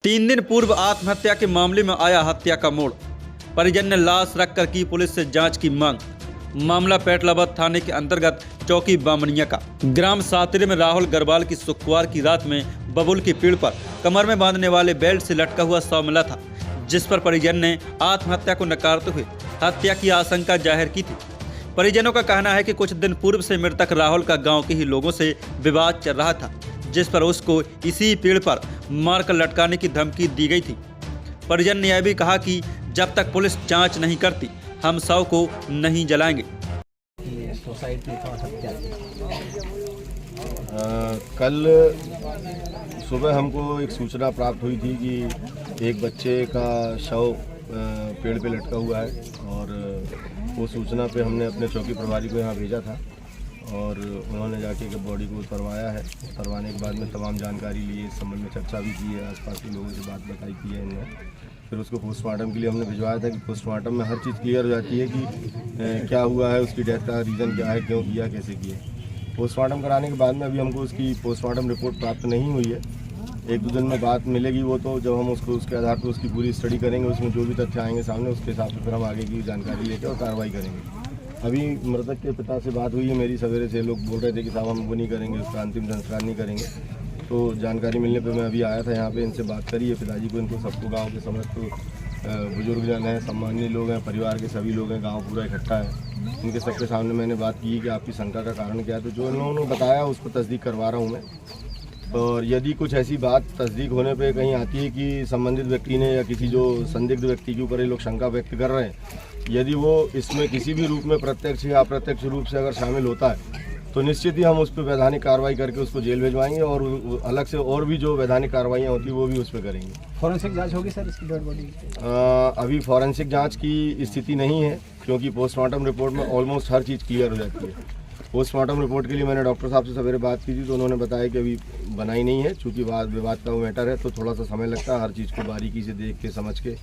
3 दिन पूर्व आत्महत्या के मामले में आया हत्या का मोड़। परिजन ने लाश रखकर की पुलिस से जांच की मांग। मामला पेटलाबाद थाने के अंतर्गत चौकी बामनिया का। ग्राम सातरे में राहुल गरवाल की शुक्रवार की रात में बबुल के पेड़ पर कमर में बांधने वाले बेल्ट से लटका हुआ शव मिला था, जिस पर परिजन ने आत्महत्या को नकारते हुए हत्या की आशंका जाहिर की थी। परिजनों का कहना है कि कुछ दिन पूर्व से मृतक राहुल का गांव के ही लोगों से विवाद चल रहा था, जिस पर उसको इसी पेड़ पर मारकर लटकाने की धमकी दी गई थी। परिजन ने यह भी कहा कि जब तक पुलिस जांच नहीं करती हम शव को नहीं जलाएंगे। कल सुबह हमको एक सूचना प्राप्त हुई थी कि एक बच्चे का शव पेड़ पे लटका हुआ है, और वो सूचना पे हमने अपने चौकी प्रभारी को यहाँ भेजा था और उन्होंने जाके बॉडी को उतरवाया है। उतरवाने के बाद में तमाम जानकारी ली, इस संबंध में चर्चा भी की है, आसपास के लोगों से बात बताई की है इन्होंने। फिर उसको पोस्टमार्टम के लिए हमने भिजवाया था कि पोस्टमार्टम में हर चीज़ क्लियर हो जाती है कि क्या हुआ है, उसकी डेथ का रीज़न क्या है, क्यों किया, कैसे किया। पोस्टमार्टम कराने के बाद में अभी हमको उसकी पोस्टमार्टम रिपोर्ट प्राप्त नहीं हुई है। 1-2 दिन में बात मिलेगी, वो तो जब हम उसको उसके आधार पर उसकी पूरी स्टडी करेंगे, उसमें जो भी तथ्य आएंगे सामने, उसके हिसाब से फिर हम आगे की जानकारी लेकर और कार्रवाई करेंगे। अभी मृतक के पिता से बात हुई है मेरी सवेरे से, लोग बोल रहे थे कि साहब हम वो नहीं करेंगे, उसका अंतिम संस्कार नहीं करेंगे। तो जानकारी मिलने पर मैं अभी आया था यहाँ पे, इनसे बात करी है पिताजी को, इनको सबको गांव के समस्त बुजुर्गजन हैं, सम्मानीय लोग हैं, परिवार के सभी लोग हैं, गांव पूरा इकट्ठा है। इनके सबके सामने मैंने बात की कि आपकी शंका का कारण क्या है, तो जो इन्होंने बताया उस पर तस्दीक करवा रहा हूँ मैं। और यदि कुछ ऐसी बात तस्दीक होने पे कहीं आती है कि संबंधित व्यक्ति ने या किसी जो संदिग्ध व्यक्ति के ऊपर ये लोग शंका व्यक्त कर रहे हैं, यदि वो इसमें किसी भी रूप में प्रत्यक्ष या अप्रत्यक्ष रूप से अगर शामिल होता है तो निश्चित ही हम उस पर वैधानिक कार्रवाई करके उसको जेल भिजवाएंगे, और अलग से और भी जो वैधानिक कार्रवाइयाँ होती है वो भी उस पर करेंगे। फॉरेंसिक जांच होगी सर इसकी डेड बॉडी? अभी फॉरेंसिक जांच की स्थिति नहीं है, क्योंकि पोस्टमार्टम रिपोर्ट में ऑलमोस्ट हर चीज़ क्लियर हो जाती है। पोस्टमार्टम रिपोर्ट के लिए मैंने डॉक्टर साहब से सवेरे बात की थी, तो उन्होंने बताया कि अभी बनाई नहीं है, चूँकि विवाद का वो मैटर है तो थोड़ा सा समय लगता है। हर चीज़ को बारीकी से देख के समझ के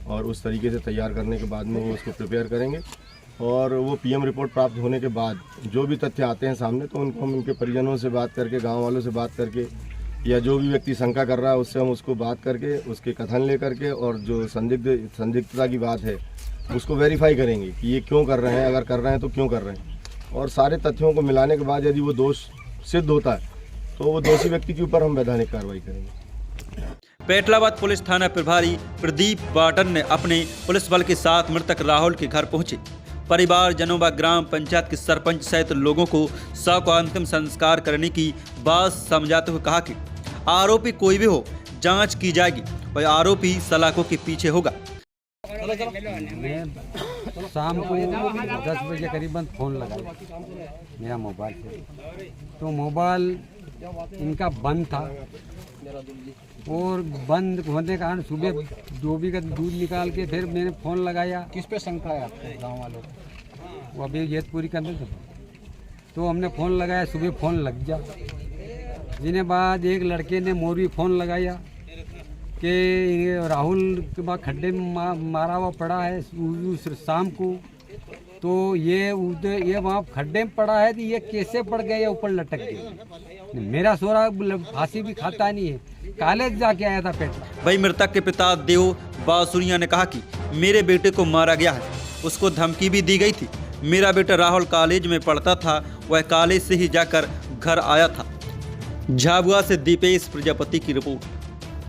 और उस तरीके से तैयार करने के बाद में वो उसको प्रिपेयर करेंगे, और वो पीएम रिपोर्ट प्राप्त होने के बाद जो भी तथ्य आते हैं सामने तो उनको हम उनके परिजनों से बात करके, गांव वालों से बात करके, या जो भी व्यक्ति शंका कर रहा है उससे हम उसको बात करके उसके कथन ले करके, और जो संदिग्धता की बात है उसको वेरीफाई करेंगे कि ये क्यों कर रहे हैं, अगर कर रहे हैं तो क्यों कर रहे हैं, और सारे तथ्यों को मिलाने के बाद यदि वो दोष सिद्ध होता है तो वो दोषी व्यक्ति के ऊपर हम वैधानिक कार्रवाई करेंगे। पेटलाबाद पुलिस थाना प्रभारी प्रदीप बाटन ने अपने पुलिस बल के साथ मृतक राहुल के घर पहुंचे। परिवारजनों व ग्राम पंचायत के सरपंच सहित लोगों को शव का अंतिम संस्कार करने की बात समझाते हुए कहा कि आरोपी कोई भी हो जांच की जाएगी और आरोपी सलाखों के पीछे होगा। मैं शाम को 10 बजे करीबन फ़ोन लगाया मेरा मोबाइल से, तो मोबाइल इनका बंद था, और बंद होने के कारण सुबह डोबी का दूध निकाल के फिर मैंने फ़ोन लगाया। किस पे शंका है आपके गाँव वालों को? वो अभी येतपुरी के अंदर था, तो हमने फ़ोन लगाया, सुबह फ़ोन लग गया। जिन्हें बाद एक लड़के ने मोरी फ़ोन लगाया कि राहुल के बाद खड्डे में मारा हुआ पड़ा है उस शाम को, तो ये वहाँ खड्डे में पड़ा है, तो ये कैसे पड़ गया, ऊपर लटक गया। मेरा सोरा फांसी भी खाता नहीं है, कॉलेज जाके आया था पेट। वही मृतक के पिता देव बासुरिया ने कहा कि मेरे बेटे को मारा गया है, उसको धमकी भी दी गई थी। मेरा बेटा राहुल कॉलेज में पढ़ता था, वह कॉलेज से ही जाकर घर आया था। झाबुआ से दीपेश प्रजापति की रिपोर्ट।